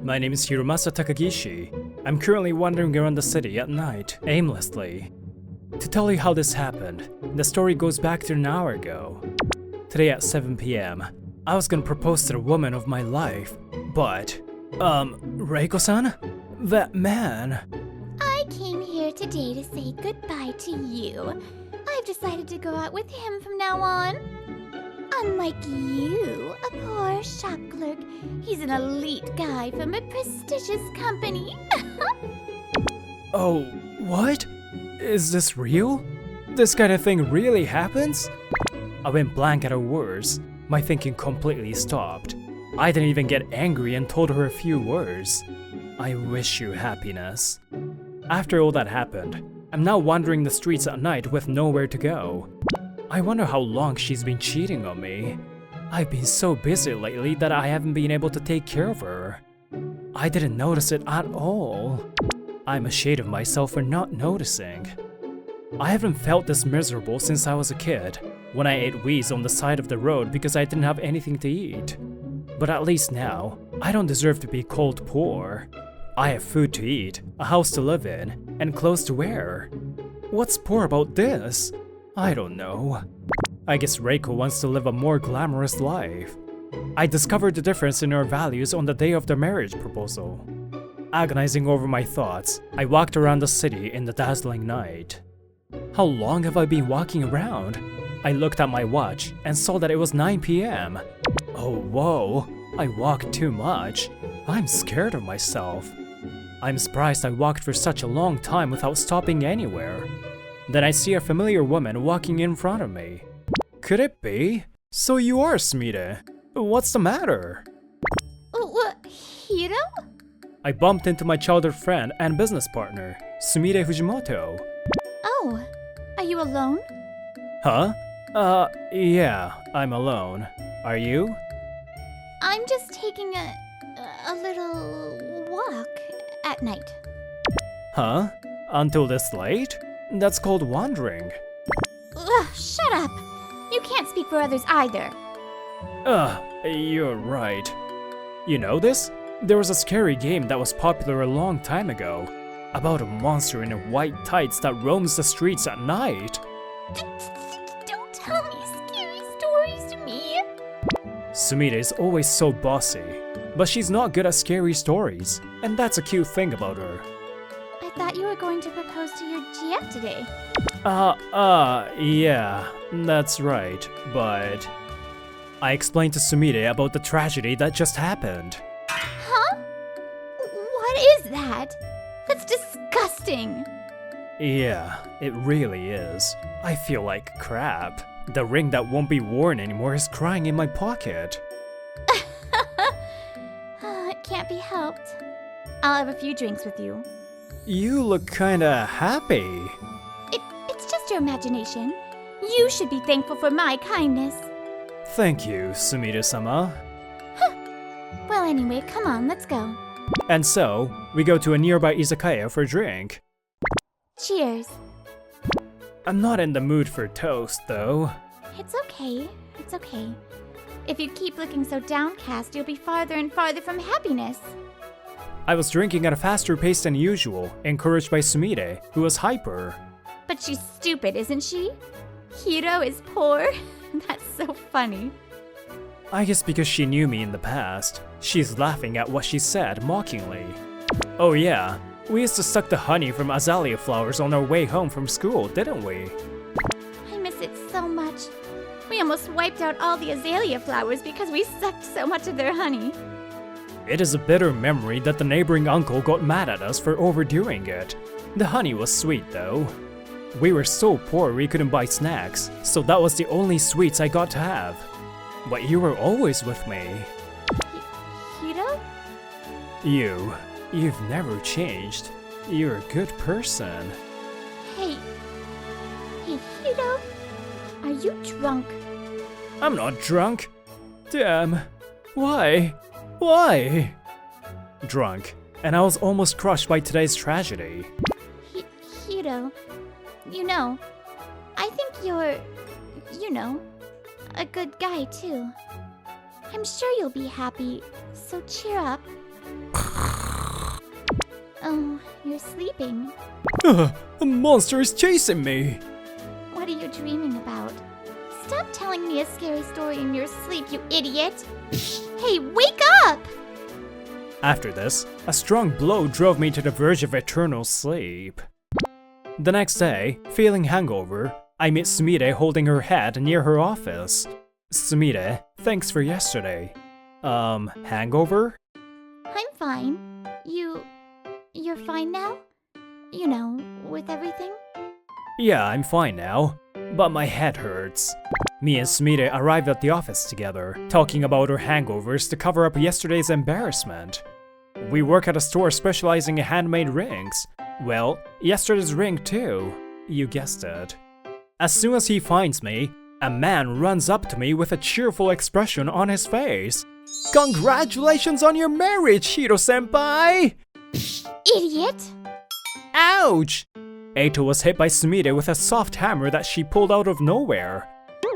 My name is Hiromasa Takagishi. I'm currently wandering around the city at night, aimlessly. To tell you how this happened, the story goes back to an hour ago. Today at 7 p.m., I was gonna propose to the woman of my life, but, Reiko-san? That man. I came here today to say goodbye to you. I've decided to go out with him from now on. Unlike you, a poor shop clerk, he's an elite guy from a prestigious company. Oh, what? Is this real? This kind of thing really happens? I went blank at her words. My thinking completely stopped. I didn't even get angry and told her a few words. I wish you happiness. After all that happened, I'm now wandering the streets at night with nowhere to go. I wonder how long she's been cheating on me. I've been so busy lately that I haven't been able to take care of her. I didn't notice it at all. I'm ashamed of myself for not noticing. I haven't felt this miserable since I was a kid, when I ate weeds on the side of the road because I didn't have anything to eat. But at least now, I don't deserve to be called poor. I have food to eat, a house to live in, and clothes to wear. What's poor about this? I don't know. I guess Reiko wants to live a more glamorous life. I discovered the difference in our values on the day of the marriage proposal. Agonizing over my thoughts, I walked around the city in the dazzling night. How long have I been walking around? I looked at my watch and saw that it was 9 p.m. Oh whoa, I walked too much. I'm scared of myself. I'm surprised I walked for such a long time without stopping anywhere. Then I see a familiar woman walking in front of me. Could it be? So you are Sumire. What's the matter? What, Hiro? I bumped into my childhood friend and business partner, Sumire Fujimoto. Oh, are you alone? Huh? Yeah, I'm alone. Are you? I'm just taking a little walk at night. Huh? Until this late? That's called wandering. Ugh, shut up! You can't speak for others either. You're right. You know this? There was a scary game that was popular a long time ago, about a monster in white tights that roams the streets at night. Don't tell me scary stories to me. Sumire is always so bossy, but she's not good at scary stories, and that's a cute thing about her. I thought you were going to propose to your GF today. Yeah, that's right, but... I explained to Sumire about the tragedy that just happened. Huh? What is that? That's disgusting. Yeah, it really is. I feel like crap. The ring that won't be worn anymore is crying in my pocket. It can't be helped. I'll have a few drinks with you. You look kinda happy. It's just your imagination. You should be thankful for my kindness. Thank you, Sumire-sama. Well, anyway, come on, let's go. And so, we go to a nearby izakaya for a drink. Cheers. I'm not in the mood for toast, though. It's okay. It's okay. If you keep looking so downcast, you'll be farther and farther from happiness. I was drinking at a faster pace than usual, encouraged by Sumire, who was hyper. But she's stupid, isn't she? Hiro is poor? That's so funny. I guess because she knew me in the past, she's laughing at what she said mockingly. Oh yeah, we used to suck the honey from azalea flowers on our way home from school, didn't we? I miss it so much. We almost wiped out all the azalea flowers because we sucked so much of their honey. It is a bitter memory that the neighboring uncle got mad at us for overdoing it. The honey was sweet though. We were so poor we couldn't buy snacks, so that was the only sweets I got to have. But you were always with me. Hiro? You've never changed. You're a good person. Hey, Hiro? Are you drunk? I'm not drunk. Damn. Why? Why? Drunk, and I was almost crushed by today's tragedy. Hiro, you know, I think you're, a good guy too. I'm sure you'll be happy, so cheer up. Oh, you're sleeping. A monster is chasing me. What are you dreaming about? Stop telling me a scary story in your sleep, you idiot! Hey, wake up! After this, a strong blow drove me to the verge of eternal sleep. The next day, feeling hangover, I meet Sumire holding her head near her office. Sumire, thanks for yesterday. Hangover? I'm fine. You're fine now? You know, with everything? Yeah, I'm fine now, but my head hurts. Me and Sumire arrived at the office together, talking about our hangovers to cover up yesterday's embarrassment. We work at a store specializing in handmade rings. Well, yesterday's ring too. You guessed it. As soon as he finds me, a man runs up to me with a cheerful expression on his face. Congratulations on your marriage, Hiro-senpai! Idiot! Ouch! Eito was hit by Sumire with a soft hammer that she pulled out of nowhere.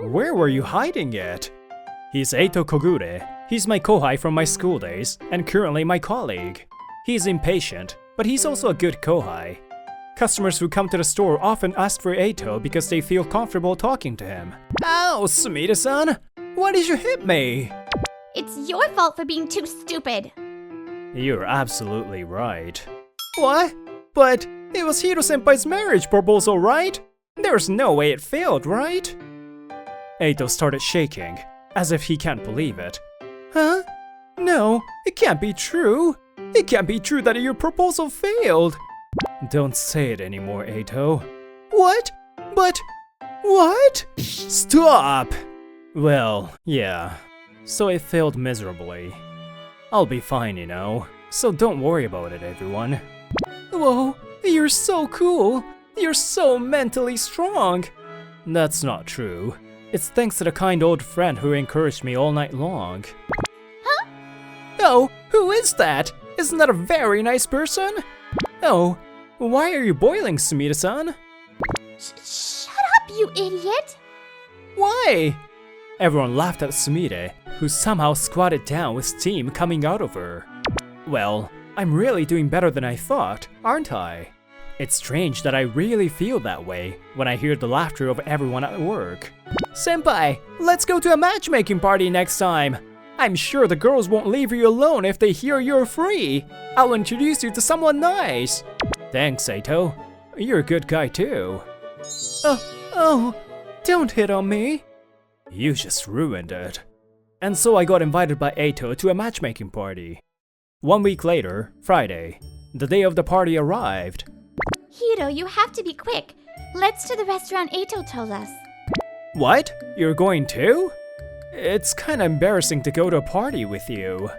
Where were you hiding it? He's Eito Kogure. He's my kohai from my school days, and currently my colleague. He's impatient, but he's also a good kohai. Customers who come to the store often ask for Eito because they feel comfortable talking to him. Ow, Sumire-san! Why did you hit me? It's your fault for being too stupid! You're absolutely right. What? But it was Hiro-senpai's marriage proposal, right? There's no way it failed, right? Eito started shaking, as if he can't believe it. Huh? No, it can't be true. It can't be true that your proposal failed. Don't say it anymore, Eito. What? But... what? Stop! Well, yeah. So it failed miserably. I'll be fine, you know. So don't worry about it, everyone. Whoa, you're so cool. You're so mentally strong. That's not true. It's thanks to the kind old friend who encouraged me all night long. Huh? Oh, who is that? Isn't that a very nice person? Oh, why are you boiling, Sumire-san? Shut up, you idiot! Why? Everyone laughed at Sumire, who somehow squatted down with steam coming out of her. Well, I'm really doing better than I thought, aren't I? It's strange that I really feel that way when I hear the laughter of everyone at work. Senpai, let's go to a matchmaking party next time. I'm sure the girls won't leave you alone if they hear you're free. I'll introduce you to someone nice. Thanks, Eito. You're a good guy too. Oh, don't hit on me. You just ruined it. And so I got invited by Eito to a matchmaking party. 1 week later, Friday, the day of the party arrived. Hiro, you have to be quick. Let's to the restaurant Eito told us. What? You're going too? It's kinda embarrassing to go to a party with you.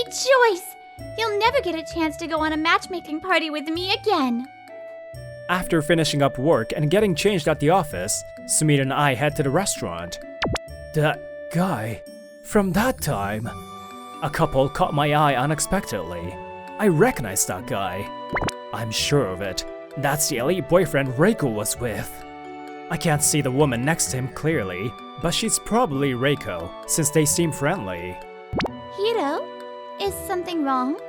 Rejoice! You'll never get a chance to go on a matchmaking party with me again. After finishing up work and getting changed at the office, Sumire and I head to the restaurant. That guy, from that time. A couple caught my eye unexpectedly. I recognized that guy. I'm sure of it. That's the elite boyfriend Reiko was with. I can't see the woman next to him clearly, but she's probably Reiko, since they seem friendly. Hiro, is something wrong?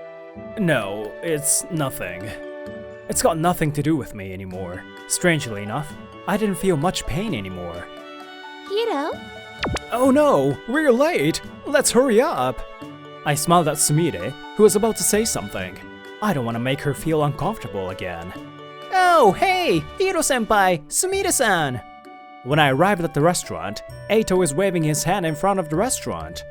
No, it's nothing. It's got nothing to do with me anymore. Strangely enough, I didn't feel much pain anymore. Hiro? Oh no, we're late! Let's hurry up! I smiled at Sumire, who was about to say something. I don't want to make her feel uncomfortable again. Oh, hey! Hiro-senpai! Sumire-san! When I arrived at the restaurant, Eito is waving his hand in front of the restaurant.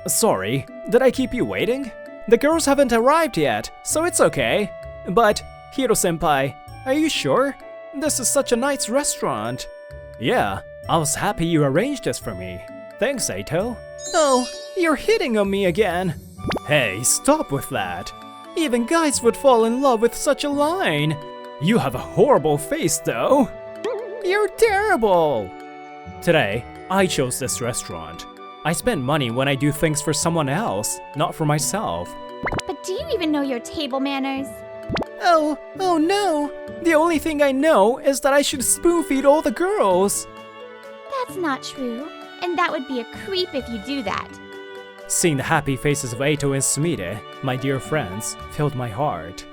Sorry, did I keep you waiting? The girls haven't arrived yet, so it's okay. But, Hiro-senpai, are you sure? This is such a nice restaurant. Yeah, I was happy you arranged this for me. Thanks, Eito. Oh, you're hitting on me again. Hey, stop with that. Even guys would fall in love with such a line. You have a horrible face, though. You're terrible. Today, I chose this restaurant. I spend money when I do things for someone else, not for myself. But do you even know your table manners? Oh no. The only thing I know is that I should spoon feed all the girls. That's not true, and that would be a creep if you do that. Seeing the happy faces of Eito and Sumire, my dear friends, filled my heart.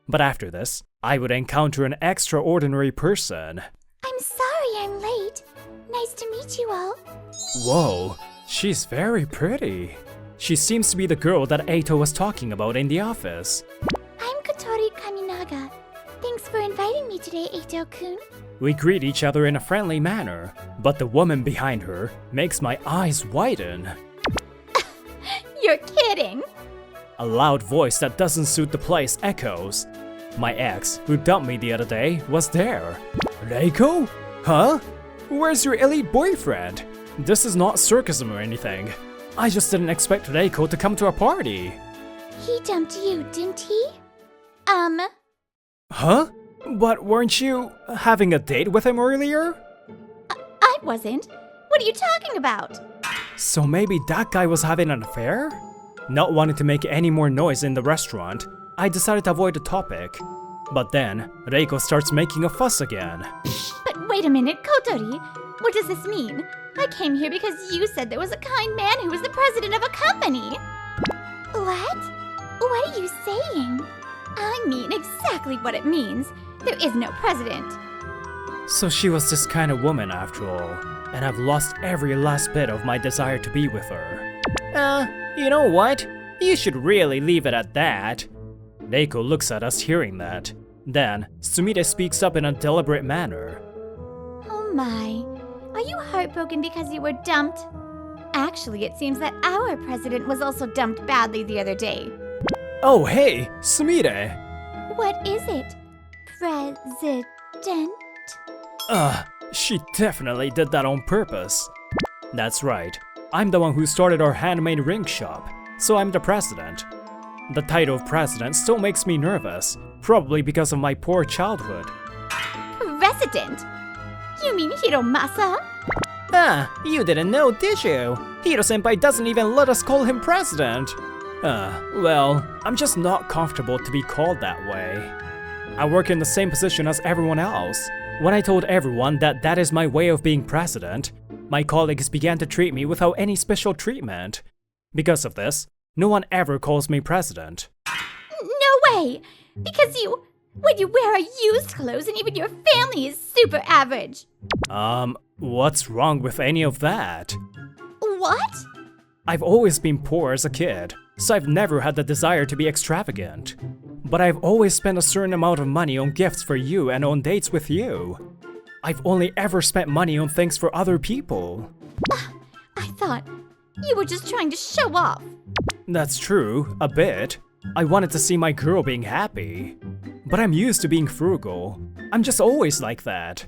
But after this, I would encounter an extraordinary person. I'm sorry I'm late. Nice to meet you all. Whoa, she's very pretty. She seems to be the girl that Eito was talking about in the office. I'm Kotori Kaminaga. Thanks for inviting me today, Eito-kun. We greet each other in a friendly manner, but the woman behind her makes my eyes widen. You're kidding. A loud voice that doesn't suit the place echoes. My ex, who dumped me the other day, was there. Reiko? Huh? Where's your elite boyfriend? This is not sarcasm or anything. I just didn't expect Reiko to come to our party. He dumped you, didn't he? Huh? But weren't you having a date with him earlier? I wasn't. What are you talking about? So maybe that guy was having an affair? Not wanting to make any more noise in the restaurant, I decided to avoid the topic. But then, Reiko starts making a fuss again. But wait a minute, Kotori. What does this mean? I came here because you said there was a kind man who was the president of a company. What? What are you saying? I mean exactly what it means. There is no president. So she was this kind of woman after all, and I've lost every last bit of my desire to be with her. You know what? You should really leave it at that. Reiko looks at us hearing that. Then, Sumire speaks up in a deliberate manner. Oh my. Are you heartbroken because you were dumped? Actually, it seems that our president was also dumped badly the other day. Oh hey, Sumire! What is it? President? She definitely did that on purpose. That's right. I'm the one who started our handmade ring shop, so I'm the president. The title of president still makes me nervous, probably because of my poor childhood. President? You mean Hiromasa? You didn't know, did you? Hiro-senpai doesn't even let us call him president. Well, I'm just not comfortable to be called that way. I work in the same position as everyone else. When I told everyone that that is my way of being president, my colleagues began to treat me without any special treatment. Because of this, no one ever calls me president. No way! Because when you wear used clothes and even your family is super average. What's wrong with any of that? What? I've always been poor as a kid, so I've never had the desire to be extravagant. But I've always spent a certain amount of money on gifts for you and on dates with you. I've only ever spent money on things for other people. I thought you were just trying to show off. That's true, a bit. I wanted to see my girl being happy. But I'm used to being frugal. I'm just always like that.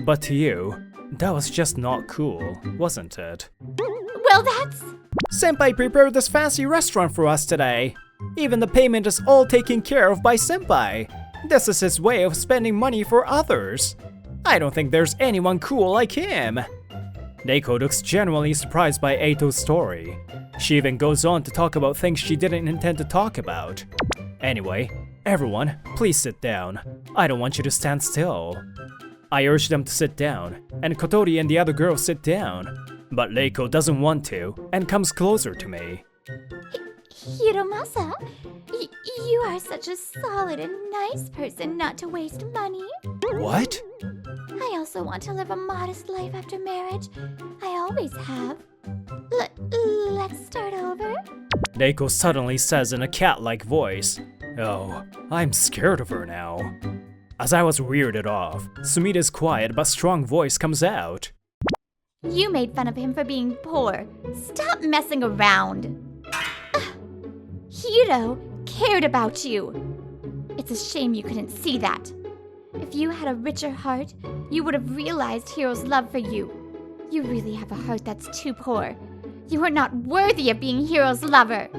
But to you, that was just not cool, wasn't it? Well, that's... Senpai prepared this fancy restaurant for us today. Even the payment is all taken care of by Senpai. This is his way of spending money for others. I don't think there's anyone cool like him. Reiko looks genuinely surprised by Eito's story. She even goes on to talk about things she didn't intend to talk about. Anyway, everyone, please sit down. I don't want you to stand still. I urge them to sit down, and Kotori and the other girls sit down. But Reiko doesn't want to, and comes closer to me. Hiromasa, you are such a solid and nice person not to waste money. What? I also want to live a modest life after marriage. I always have. Let's start over. Reiko suddenly says in a cat-like voice. Oh, I'm scared of her now. As I was weirded off, Sumire's quiet but strong voice comes out. You made fun of him for being poor. Stop messing around. Hiro cared about you. It's a shame you couldn't see that. If you had a richer heart, you would have realized Hiro's love for you. You really have a heart that's too poor. You are not worthy of being Hiro's lover.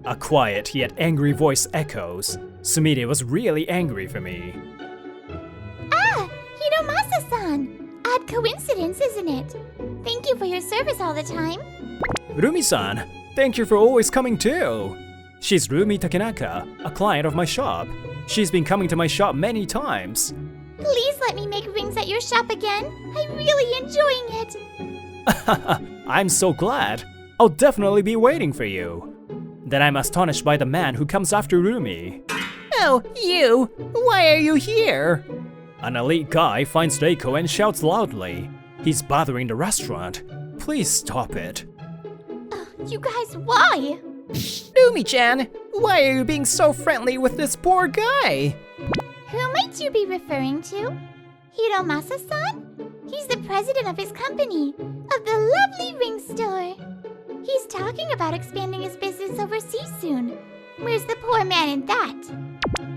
A quiet yet angry voice echoes. Sumire was really angry for me. Hiromasa-san! Odd coincidence, isn't it? Thank you for your service all the time. Rumi-san, thank you for always coming too. She's Rumi Takenaka, a client of my shop. She's been coming to my shop many times. Please let me make rings at your shop again. I'm really enjoying it. I'm so glad. I'll definitely be waiting for you. Then I'm astonished by the man who comes after Rumi. Oh, you! Why are you here? An elite guy finds Reiko and shouts loudly. He's bothering the restaurant. Please stop it. You guys, why? Rumi-chan, why are you being so friendly with this poor guy? Who might you be referring to? Hiromasa-san? He's the president of his company, of the lovely ring store. He's talking about expanding his business overseas soon. Where's the poor man in that?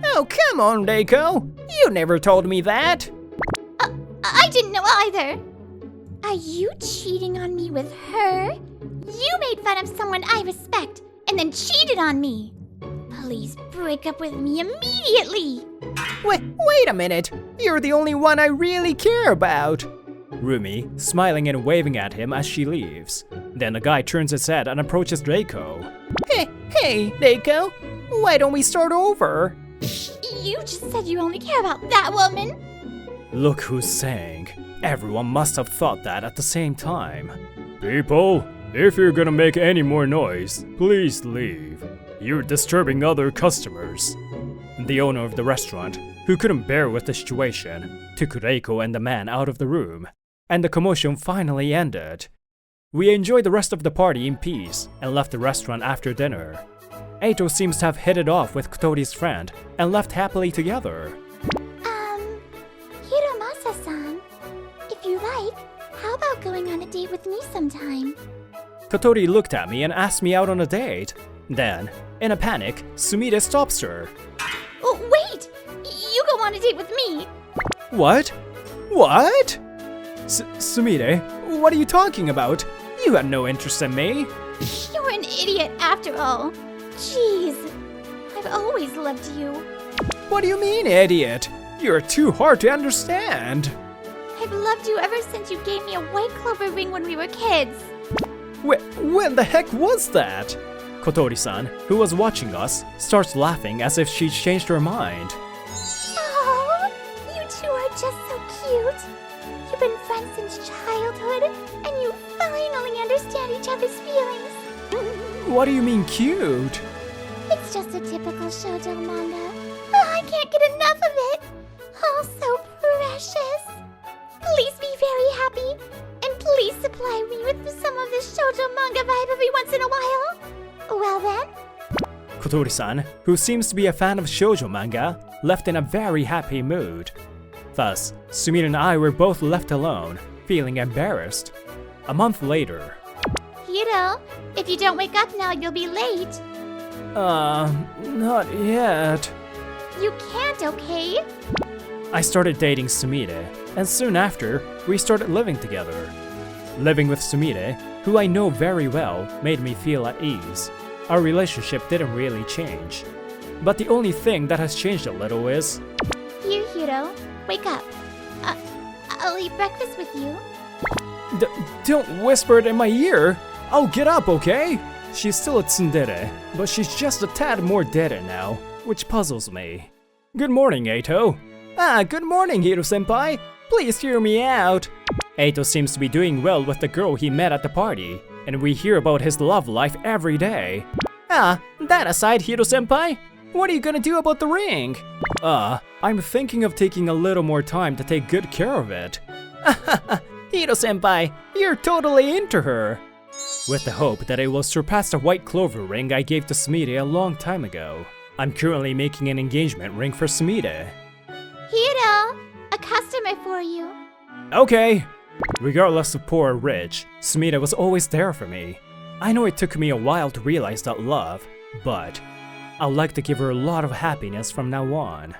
Oh, come on, Reiko. You never told me that. I didn't know either. Are you cheating on me with her? You made fun of someone I respect and then cheated on me. Please break up with me immediately. Wait a minute. You're the only one I really care about. Rumi, smiling and waving at him as she leaves. Then the guy turns his head and approaches Reiko. Hey, Reiko. Why don't we start over? You just said you only care about that woman. Look who's saying. Everyone must have thought that at the same time. People, if you're gonna make any more noise, please leave. You're disturbing other customers. The owner of the restaurant, who couldn't bear with the situation, took Reiko and the man out of the room, and the commotion finally ended. We enjoyed the rest of the party in peace and left the restaurant after dinner. Eito seems to have hit it off with Kotori's friend and left happily together. Hiromasa-san, if you like, how about going on a date with me sometime? Kotori looked at me and asked me out on a date. Then, in a panic, Sumire stops her. Oh, wait! You go on a date with me! What? Sumire, what are you talking about? You had no interest in me. You're an idiot after all. Jeez, I've always loved you. What do you mean, idiot? You're too hard to understand. I've loved you ever since you gave me a white clover ring when we were kids. When the heck was that? Kotori-san, who was watching us, starts laughing as if she'd changed her mind. Oh, you two are just so cute. You've been friends since childhood, and you finally understand each other's feelings. What do you mean cute? It's just a typical shoujo manga. Oh, I can't get enough of it. Oh, so precious. Please be very happy, and please supply me with some of this shoujo manga vibe every once in a while. Well then. Kotori-san, who seems to be a fan of shoujo manga, left in a very happy mood. Thus, Sumire and I were both left alone, feeling embarrassed. A month later. Hiro, if you don't wake up now, you'll be late. Not yet. You can't, okay? I started dating Sumire, and soon after, we started living together. Living with Sumire, who I know very well, made me feel at ease. Our relationship didn't really change. But the only thing that has changed a little is... Here, Hiro, wake up. I'll eat breakfast with you. Don't whisper it in my ear! I'll get up, okay? She's still a tsundere, but she's just a tad more dere now, which puzzles me. Good morning, Eito. Good morning, Hiro-senpai. Please hear me out. Eito seems to be doing well with the girl he met at the party, and we hear about his love life every day. That aside, Hiro-senpai, what are you gonna do about the ring? I'm thinking of taking a little more time to take good care of it. Hiro-senpai, you're totally into her. With the hope that it will surpass the white clover ring I gave to Sumire a long time ago. I'm currently making an engagement ring for Sumire. Hiro, a customer for you. Okay. Regardless of poor or rich, Sumire was always there for me. I know it took me a while to realize that love, but I'd like to give her a lot of happiness from now on.